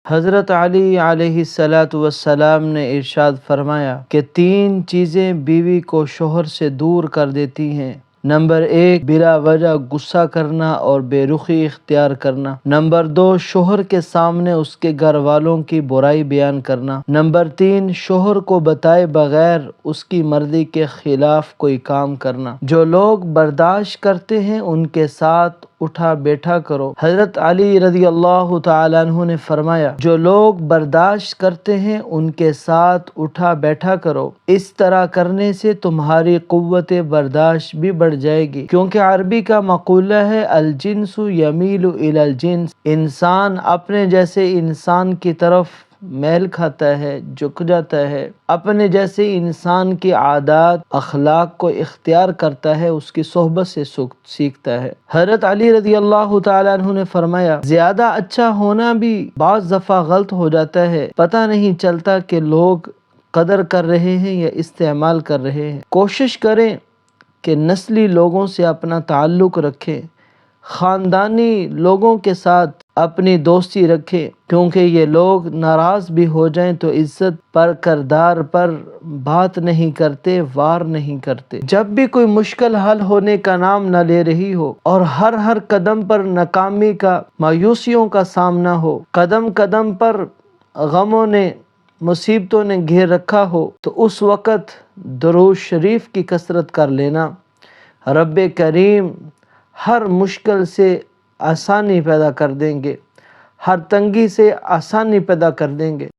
حضرت علی علیہ السلام نے ارشاد فرمایا کہ 3 چیزیں بیوی کو شوہر سے دور کر دیتی ہیں۔ نمبر 1 بلا وجہ غصہ کرنا اور بے رخی اختیار کرنا۔ نمبر 2 شوہر کے سامنے اس کے گھر والوں کی برائی بیان کرنا۔ نمبر 3 شوہر کو بتائے بغیر اس کی مرضی کے خلاف کوئی کام کرنا۔ جو لوگ برداشت کرتے ہیں ان کے ساتھ اٹھا بیٹھا کرو۔ حضرت علی رضی اللہ تعالیٰ عنہ نے فرمایا جو لوگ برداشت کرتے ہیں ان کے ساتھ اٹھا بیٹھا کرو، اس طرح کرنے سے تمہاری قوت برداشت بھی بڑھ جائے گی، کیونکہ عربی کا مقولہ ہے الجنس یمیل الی الجنس، انسان اپنے جیسے انسان کی طرف میل کھاتا ہے، جھک جاتا ہے، اپنے جیسے انسان کی عادات اخلاق کو اختیار کرتا ہے، اس کی صحبت سے سیکھتا ہے۔ حضرت علی رضی اللہ تعالیٰ عنہ نے فرمایا زیادہ اچھا ہونا بھی بعض دفعہ غلط ہو جاتا ہے، پتہ نہیں چلتا کہ لوگ قدر کر رہے ہیں یا استعمال کر رہے ہیں۔ کوشش کریں کہ نسلی لوگوں سے اپنا تعلق رکھیں، خاندانی لوگوں کے ساتھ اپنی دوستی رکھیں، کیونکہ یہ لوگ ناراض بھی ہو جائیں تو عزت پر کردار پر بات نہیں کرتے، وار نہیں کرتے۔ جب بھی کوئی مشکل حل ہونے کا نام نہ لے رہی ہو اور ہر قدم پر ناکامی کا، مایوسیوں کا سامنا ہو، قدم قدم پر غموں نے، مصیبتوں نے گھیر رکھا ہو، تو اس وقت درود شریف کی کثرت کر لینا۔ رب کریم ہر مشکل سے آسانی پیدا کر دیں گے، ہر تنگی سے آسانی پیدا کر دیں گے۔